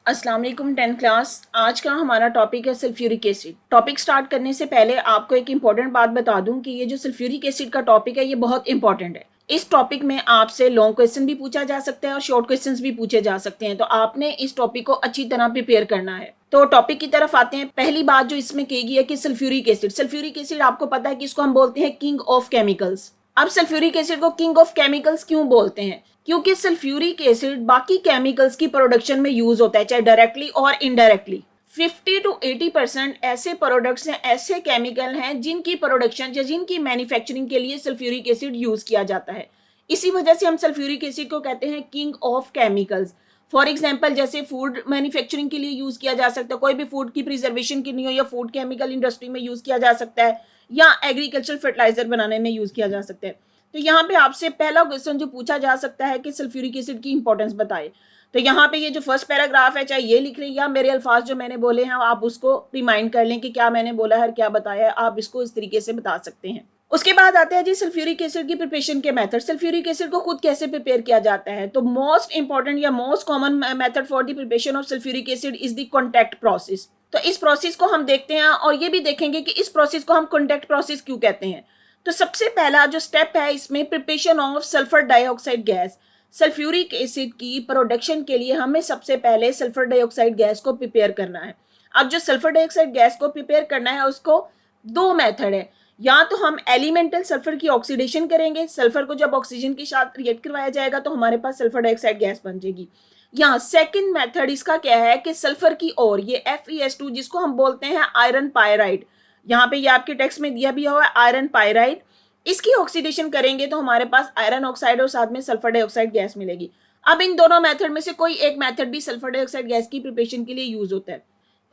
अस्सलाम वालेकुम 10th class. आज का हमारा टॉपिक है सल्फ्यूरिक एसिड। टॉपिक स्टार्ट करने से पहले आपको एक इम्पॉर्टेंट बात बता दूं कि ये जो सल्फ्यूरिक एसिड का टॉपिक है ये बहुत इंपॉर्टेंट है। इस टॉपिक में आपसे लॉन्ग क्वेश्चन भी पूछा जा सकता है और शॉर्ट क्वेश्चंस भी पूछे जा सकते हैं, तो आपने इस टॉपिक को अच्छी तरह प्रिपेयर करना है। तो टॉपिक की तरफ आते हैं। पहली बात जो इसमें कही गई है कि सल्फ्यूरिक एसिड आपको पता है कि इसको हम बोलते हैं किंग ऑफ केमिकल्स। अब सल्फ्यूरिक एसिड को किंग ऑफ केमिकल्स क्यों बोलते हैं? क्योंकि सल्फ्यूरिक एसिड बाकी केमिकल्स की प्रोडक्शन में यूज होता है, चाहे डायरेक्टली और इनडायरेक्टली। 50 to 80% ऐसे प्रोडक्ट्स हैं, ऐसे केमिकल हैं जिनकी प्रोडक्शन या जिनकी मैन्युफैक्चरिंग के लिए सल्फ्यूरिक एसिड यूज किया जाता है। इसी वजह से हम सल्फ्यूरिक एसिड को कहते हैं king of chemicals. For example, जैसे फूड मैन्युफैक्चरिंग के लिए यूज किया जा सकता है, कोई भी फूड की प्रिजर्वेशन के लिए हो या फूड केमिकल इंडस्ट्री में यूज किया जा सकता है, या एग्रीकल्चर फर्टिलाइजर बनाने में यूज किया जा सकता है। तो यहाँ पे आपसे पहला क्वेश्चन जो पूछा जा सकता है कि सल्फ्यूरिक एसिड की इंपॉर्टेंस बताए। तो यहाँ पे ये जो फर्स्ट पैराग्राफ है, चाहे ये लिख रही या मेरे अल्फाज जो मैंने बोले हैं आप उसको रिमाइंड कर लें कि क्या मैंने बोला है और क्या बताया है, आप इसको इस तरीके से बता सकते हैं। उसके बाद आते हैं जी सल्फ्यूरिक एसिड की प्रिपरेशन के मेथड। सल्फ्यूरिक एसिड को खुद कैसे प्रिपेयर किया जाता है? तो मोस्ट इंपॉर्टेंट या most common method for the preparation of sulphuric acid is the contact process. तो इस प्रोसेस को हम देखते हैं और ये भी देखेंगे कि इस प्रोसेस को हम कॉन्टैक्ट प्रोसेस क्यों कहते हैं। तो सबसे पहला जो स्टेप है इसमें preparation of sulphur dioxide gas. Sulphuric acid की प्रोडक्शन के लिए हमें सबसे पहले सल्फर डाइऑक्साइड गैस को प्रिपेयर करना है। अब जो सल्फर डाइऑक्साइड गैस को प्रिपेयर करना है उसको दो मेथड है। या तो हम एलिमेंटल सल्फर की ऑक्सीडेशन करेंगे, सल्फर को जब ऑक्सीजन के साथ रिएक्ट करवाया जाएगा तो हमारे पास सल्फर डाइऑक्साइड गैस बन जाएगी। यहाँ सेकंड मेथड इसका क्या है कि सल्फर की और ये FeS2 जिसको हम बोलते हैं आयरन पायराइड, यहाँ पे ये आपके टेक्स्ट में दिया भी हुआ है आयरन पायराइड, इसकी ऑक्सीडेशन करेंगे तो हमारे पास आयरन ऑक्साइड और साथ में सल्फर डाइऑक्साइड गैस मिलेगी। अब इन दोनों मेथड में से कोई एक मेथड भी सल्फर डाइऑक्साइड गैस की प्रिपरेशन के लिए यूज होता है।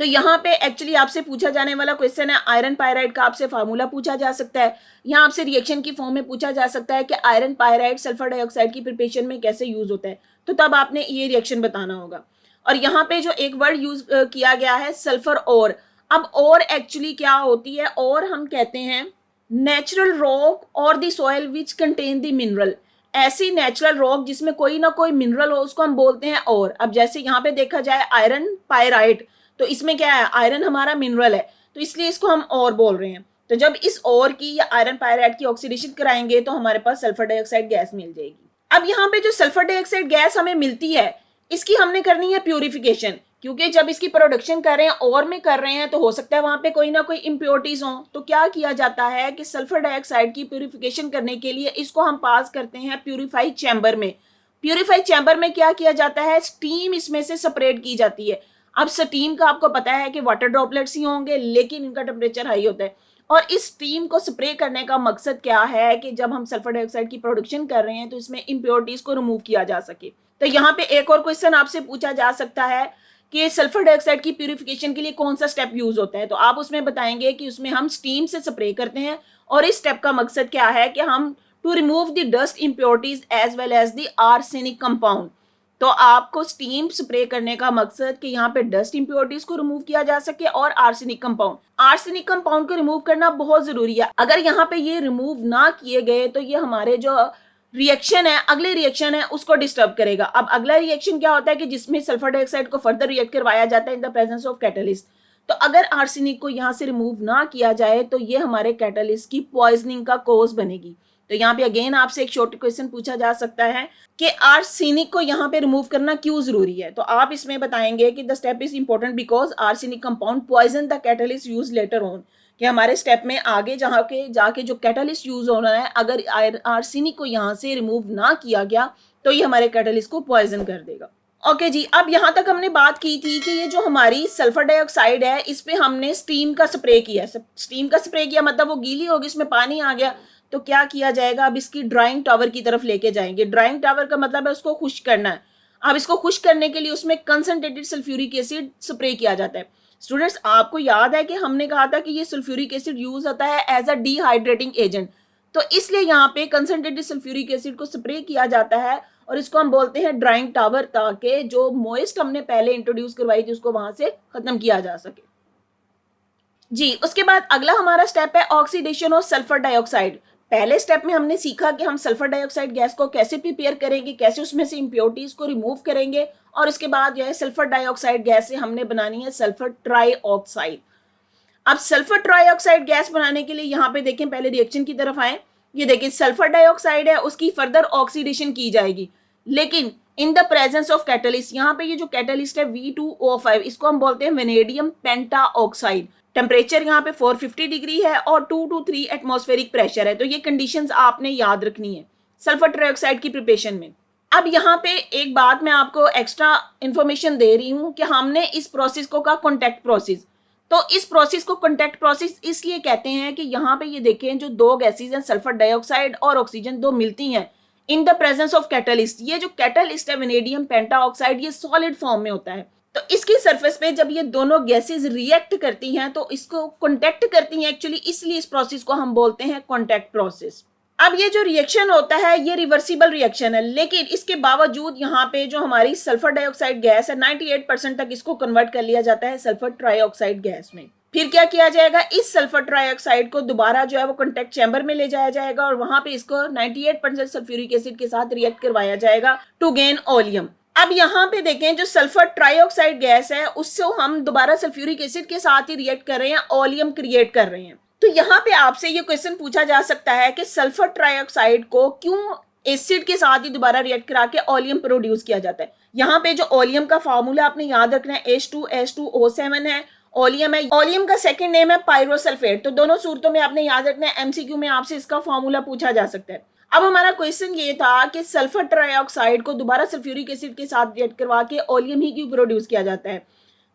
तो यहाँ पे एक्चुअली आपसे पूछा जाने वाला क्वेश्चन है आयरन पायराइड का, आपसे फार्मूला पूछा जा सकता है, यहाँ आपसे रिएक्शन की फॉर्म में पूछा जा सकता है कि आयरन पायराइड सल्फर डाइऑक्साइड की प्रिपरेशन में कैसे यूज होता है, तो तब आपने ये रिएक्शन बताना होगा। और यहाँ पे जो एक वर्ड यूज किया गया है सल्फर और, अब और एक्चुअली क्या होती है? और हम कहते हैं नेचुरल रॉक और the soil which contain the mineral. ऐसी नेचुरल रॉक जिसमें कोई ना कोई मिनरल हो उसको हम बोलते हैं और। अब जैसे यहाँ पे देखा जाए आयरन पायराइड, तो इसमें क्या है? आयरन हमारा मिनरल है, तो इसलिए इसको हम और बोल रहे हैं। तो जब इस और की या आयरन पायराइड की ऑक्सीडेशन कराएंगे तो हमारे पास सल्फर डाइऑक्साइड गैस मिल जाएगी। अब यहाँ पे जो सल्फर डाइऑक्साइड गैस हमें मिलती है इसकी हमने करनी है प्यूरिफिकेशन, क्योंकि जब इसकी प्रोडक्शन कर रहे हैं और में कर रहे हैं तो हो सकता है वहां पे कोई ना कोई इम्प्योरिटीज हो। तो क्या किया जाता है कि सल्फर डाइऑक्साइड की प्यूरिफिकेशन करने के लिए इसको हम पास करते हैं प्यूरिफाइड चैम्बर में। प्यूरिफाइड चैम्बर में क्या किया जाता है? स्टीम इसमें से सेपरेट की जाती है। अब स्टीम का आपको पता है कि वाटर ड्रॉपलेट्स ही होंगे, लेकिन इनका टेम्परेचर हाई होता है। और इस स्टीम को स्प्रे करने का मकसद क्या है कि जब हम सल्फर डाइऑक्साइड की प्रोडक्शन कर रहे हैं तो इसमें इम्प्योरिटीज को रिमूव किया जा सके। तो यहाँ पे एक और क्वेश्चन आपसे पूछा जा सकता है कि सल्फर डाइऑक्साइड की प्यूरिफिकेशन के लिए कौन सा स्टेप यूज होता है, तो आप उसमें बताएंगे कि उसमें हम स्टीम से स्प्रे करते हैं और इस स्टेप का मकसद क्या है कि हम to remove the dust impurities as well as the arsenic compound. तो आपको स्टीम स्प्रे करने का मकसद कि यहाँ पे डस्ट इम्प्योरिटीज को रिमूव किया जा सके और आर्सेनिक कंपाउंड को रिमूव करना बहुत जरूरी है। अगर यहाँ पे ये रिमूव ना किए गए तो ये हमारे जो रिएक्शन है, अगले रिएक्शन है, उसको डिस्टर्ब करेगा। अब अगला रिएक्शन क्या होता है कि जिसमें सल्फर डाइऑक्साइड को फर्दर रिएक्ट करवाया जाता है in the presence of catalyst. तो अगर आर्सेनिक को यहाँ से रिमूव ना किया जाए तो ये हमारे कैटलिस्ट की पॉइजनिंग का कॉज बनेगी। तो यहाँ पे अगेन आपसे एक शॉर्ट क्वेश्चन पूछा जा सकता है कि आर्सेनिक को यहाँ पे रिमूव करना क्यों जरूरी है, तो आप इसमें बताएंगे कि the step is important because arsenic compound Poisson the catalyst use later on. कि हमारे स्टेप में आगे जहाँ के जाके जो कैटलिस्ट यूज होना है, अगर आर्सेनिक को यहाँ से रिमूव ना किया गया तो ये हमारे कैटलिस्ट को पॉइजन कर देगा। ओके जी, अब यहाँ तक हमने बात की थी कि ये जो हमारी सल्फर डाइऑक्साइड है इस पे हमने स्टीम का स्प्रे किया। स्टीम का स्प्रे किया मतलब वो गीली होगी, इसमें पानी आ गया, तो क्या किया जाएगा? अब इसकी ड्राइंग टावर की तरफ लेके जाएंगे। ड्राइंग टावर का मतलब है उसको खुश्क करना है। अब इसको खुश्क करने के लिए उसमें कंसंट्रेटेड सल्फ्यूरिक एसिड स्प्रे किया जाता है। स्टूडेंट्स, आपको याद है कि हमने कहा था कि ये सल्फ्यूरिक एसिड यूज होता है एज अ डिहाइड्रेटिंग एजेंट, तो इसलिए यहाँ पे कंसंट्रेटेड सल्फ्यूरिक एसिड को स्प्रे किया जाता है और इसको हम बोलते हैं ड्राइंग टावर, ताकि जो मॉइस्ट हमने पहले इंट्रोड्यूस करवाई थी उसको वहां से खत्म किया जा सके जी। उसके बाद अगला हमारा स्टेप है ऑक्सीडेशन ऑफ सल्फर डाइऑक्साइड। पहले स्टेप में हमने सीखा कि हम सल्फर डाइऑक्साइड गैस को कैसे प्रिपेयर करेंगे, कैसे उसमें से इम्प्योरिटीज को रिमूव करेंगे, और उसके बाद जो है सल्फर डाइऑक्साइड गैस से हमने बनानी है सल्फर ट्राइऑक्साइड। अब सल्फर ट्राइऑक्साइड गैस बनाने के लिए यहाँ पे देखें, पहले रिएक्शन की तरफ आए। ये देखिए सल्फर डाइऑक्साइड है, उसकी फर्दर ऑक्सीडेशन की जाएगी, लेकिन in the presence of catalyst. यहाँ पे ये जो कैटलिस्ट है V2O5, इसको हम बोलते हैं वेनेडियम पेंटाऑक्साइड। टेम्परेचर यहाँ पे 450 डिग्री है और 2 to 3 एटमॉस्फेरिक प्रेशर है। तो ये कंडीशंस आपने याद रखनी है सल्फर ट्राइऑक्साइड की प्रिपरेशन में। अब यहाँ पे एक बात मैं आपको एक्स्ट्रा इंफॉर्मेशन दे रही हूँ कि हमने इस प्रोसेस को कहा कॉन्टैक्ट प्रोसेस। तो इस प्रोसेस को कॉन्टैक्ट प्रोसेस इसलिए कहते हैं कि यहाँ पे ये देखें, जो दो गैसेज हैं सल्फर डाइऑक्साइड और ऑक्सीजन, दो मिलती हैं in the presence of catalyst. ये जो कैटलिस्ट है वेनेडियम पेंटाऑक्साइड, ये सॉलिड फॉर्म में होता है। तो इसकी सरफेस पे जब ये दोनों गैसेज रिएक्ट करती हैं तो इसको कॉन्टैक्ट करती हैं एक्चुअली, इसलिए इस प्रोसेस को हम बोलते हैं कॉन्टैक्ट प्रोसेस। अब ये जो रिएक्शन होता है ये रिवर्सिबल रिएक्शन है, लेकिन इसके बावजूद यहाँ पे जो हमारी सल्फर डाइऑक्साइड गैस है 98% तक इसको कन्वर्ट कर लिया जाता है सल्फर ट्राइऑक्साइड गैस में। फिर क्या किया जाएगा, इस सल्फर ट्राइऑक्साइड को दोबारा जो है वो कॉन्टैक्ट चैम्बर में ले जाया जाएगा और वहां पे इसको 98% सल्फ्यूरिक एसिड के साथ रिएक्ट करवाया जाएगा टू गेन ओलियम। अब यहाँ पे देखें, जो सल्फर ट्राइऑक्साइड गैस है उससे हम दोबारा सल्फ्यूरिक एसिड के साथ ही रिएक्ट कर रहे हैं, ओलियम क्रिएट कर रहे हैं। तो यहाँ पे आपसे ये क्वेश्चन पूछा जा सकता है कि सल्फर ट्राइऑक्साइड को क्यों एसिड के साथ ही दोबारा रिएक्ट करा के ओलियम प्रोड्यूस किया जाता है। यहाँ पे जो ओलियम का फार्मूला आपने याद रखना है H2S2O7 है, ओलियम है। ओलियम का सेकंड नेम है पायरोसल्फेट। तो दोनों सूरतों में आपने याद रखना है, एमसीक्यू में आपसे इसका फार्मूला पूछा जा सकता है। अब हमारा क्वेश्चन ये था कि सल्फर ट्राइऑक्साइड को दोबारा सल्फ्यूरिक एसिड के साथ रिएक्ट करवा के ओलियम ही क्यों प्रोड्यूस किया जाता है।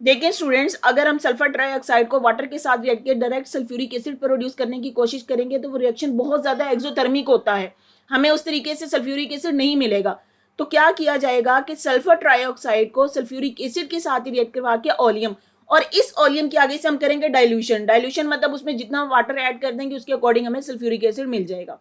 देखें स्टूडेंट्स, अगर हम सल्फर ट्राइऑक्साइड को वाटर के साथ रिएक्ट के डायरेक्ट सल्फ्यूरिक एसिड प्रोड्यूस करने की कोशिश करेंगे तो वो रिएक्शन बहुत ज्यादा एक्सोथर्मिक होता है, हमें उस तरीके से सल्फ्यूरिक एसिड नहीं मिलेगा। तो क्या किया जाएगा कि सल्फर ट्राइऑक्साइड को सल्फ्यूरिक एसिड के साथ ही रिएक्ट करवा के ओलियम, और इस ओलियम के आगे से हम करेंगे डाइल्यूशन। डाइल्यूशन मतलब उसमें जितना वाटर ऐड कर देंगे उसके अकॉर्डिंग हमें सल्फ्यूरिक एसिड मिल जाएगा।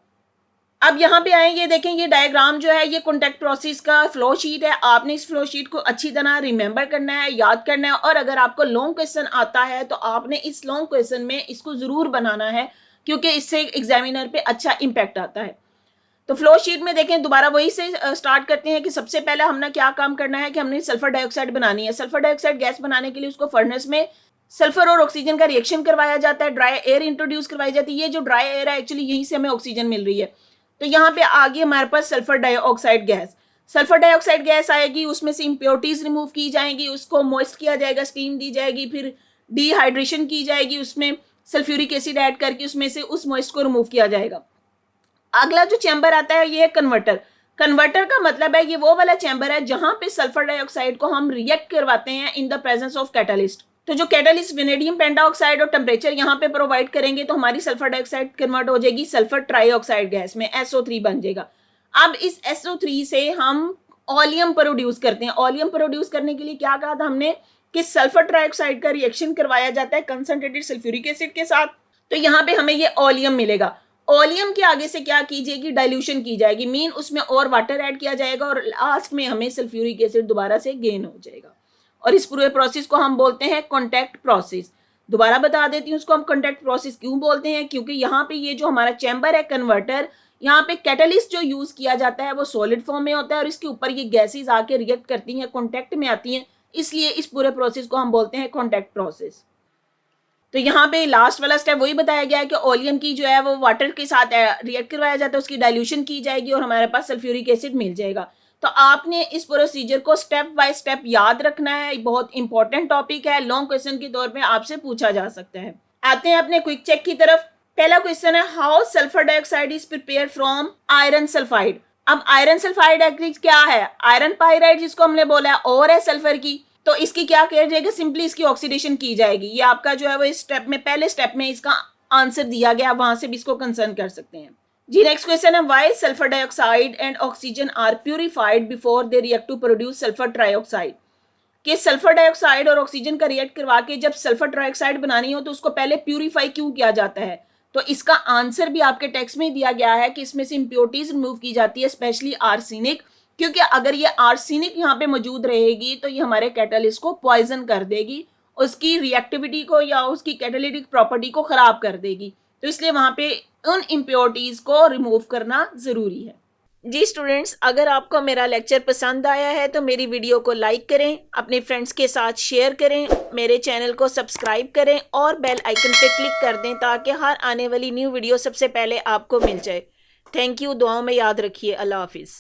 अब यहाँ पे आए, ये देखें, ये डायग्राम जो है ये कॉन्टैक्ट प्रोसेस का फ्लो शीट है। आपने इस फ्लो शीट को अच्छी तरह रिमेंबर करना है, याद करना है, और अगर आपको लॉन्ग क्वेश्चन आता है तो आपने इस लॉन्ग क्वेश्चन में इसको जरूर बनाना है, क्योंकि इससे एग्जामिनर पे अच्छा इम्पैक्ट आता है। तो फ्लो शीट में देखें, दोबारा वही से स्टार्ट करते हैं कि सबसे पहले हमने क्या काम करना है कि हमने सल्फर डाइऑक्साइड बनानी है। सल्फर डाइऑक्साइड गैस बनाने के लिए उसको फर्नेस में सल्फर और ऑक्सीजन का रिएक्शन करवाया जाता है, ड्राई एयर इंट्रोड्यूस करवाई जाती है। ये जो ड्राई एयर है एक्चुअली यहीं से हमें ऑक्सीजन मिल रही है। तो यहाँ पे आगे हमारे पास sulphur dioxide gas, sulphur dioxide gas आएगी, उसमें से इम्प्योरिटीज रिमूव की जाएंगी, उसको मॉइस्ट किया जाएगा, स्टीम दी जाएगी, फिर डिहाइड्रेशन की जाएगी, उसमें सल्फ्यूरिक एसिड ऐड करके उसमें से उस मॉइस्ट को रिमूव किया जाएगा। अगला जो चैम्बर आता है ये है कन्वर्टर। कन्वर्टर का मतलब है ये वो वाला चैम्बर है जहां पे सल्फर डाइऑक्साइड को हम रिएक्ट करवाते हैं in the presence of catalyst. तो जो कैटलिस्ट वेनेडियम पेंटाऑक्साइड और टेम्परेचर यहाँ पे प्रोवाइड करेंगे तो हमारी सल्फर डाइऑक्साइड कन्वर्ट हो जाएगी सल्फर ट्राइऑक्साइड गैस में, SO3 बन जाएगा। अब इस SO3 से हम ओलियम प्रोड्यूस करते हैं। ओलियम प्रोड्यूस करने के लिए क्या कहा था हमने कि सल्फर ट्राइऑक्साइड का रिएक्शन करवाया जाता है कंसंट्रेटेड सल्फ्यूरिक एसिड के साथ, तो यहाँ पे हमें ये ओलियम मिलेगा। ओलियम के आगे से क्या की जाएगी, डाइल्यूशन की जाएगी, मीन उसमें और वाटर ऐड किया जाएगा और लास्ट में हमें सल्फ्यूरिक एसिड दोबारा से गेन हो जाएगा। और इस पूरे प्रोसेस को हम बोलते हैं कॉन्टैक्ट प्रोसेस। दोबारा बता देती हूँ उसको हम कॉन्टैक्ट प्रोसेस क्यों बोलते हैं, क्योंकि यहाँ पे ये जो हमारा चैम्बर है कन्वर्टर, यहाँ पे कैटलिस्ट जो यूज किया जाता है वो सॉलिड फॉर्म में होता है और इसके ऊपर ये गैसेज आके रिएक्ट करती हैं, कॉन्टैक्ट में आती हैं, इसलिए इस पूरे प्रोसेस को हम बोलते हैं कॉन्टैक्ट प्रोसेस। तो यहाँ पे लास्ट वाला स्टेप वही बताया गया है कि ओलियम की जो है वो वाटर के साथ रिएक्ट करवाया जाता है, उसकी डाइल्यूशन की जाएगी और हमारे पास सल्फ्यूरिक एसिड मिल जाएगा। तो आपने इस प्रोसीजर को स्टेप बाय स्टेप याद रखना है, बहुत इंपॉर्टेंट टॉपिक है, लॉन्ग क्वेश्चन के तौर पे आपसे पूछा जा सकता है। आते हैं अपने क्विक चेक की तरफ। पहला क्वेश्चन है how sulphur dioxide is prepared from iron sulphide. अब आयरन सल्फाइड क्या है, आयरन पाइराइड जिसको हमने बोला है, और है सल्फर की, तो इसकी क्या किया जाएगा, सिंपली इसकी ऑक्सीडेशन की जाएगी। ये आपका जो है वो इस स्टेप में, पहले स्टेप में इसका आंसर दिया गया, वहां से भी इसको कंसर्न कर सकते हैं जी। नेक्स्ट क्वेश्चन है why sulphur dioxide and oxygen are purified before they react to produce sulphur trioxide. कि सल्फर डाइऑक्साइड और ऑक्सीजन का रिएक्ट करवा के जब सल्फर ट्राइऑक्साइड बनानी हो तो उसको पहले प्यूरिफाई क्यों किया जाता है, तो इसका आंसर भी आपके टेक्स्ट में दिया गया है कि इसमें से इम्प्योरिटीज रिमूव की जाती है, स्पेशली आर्सेनिक, क्योंकि अगर ये आर्सेनिक यहाँ पे मौजूद रहेगी तो ये हमारे कैटलिस्ट को पॉइजन कर देगी, उसकी रिएक्टिविटी को या उसकी कैटालिटिक प्रॉपर्टी को खराब कर देगी, तो इसलिए वहां पे उन इम्प्योरिटीज़ को रिमूव करना ज़रूरी है। जी स्टूडेंट्स, अगर आपको मेरा लेक्चर पसंद आया है तो मेरी वीडियो को लाइक करें, अपने फ्रेंड्स के साथ शेयर करें, मेरे चैनल को सब्सक्राइब करें और बेल आइकन पे क्लिक कर दें ताकि हर आने वाली न्यू वीडियो सबसे पहले आपको मिल जाए। Thank you. दुआओं में याद रखिए। अल्लाह हाफिज़।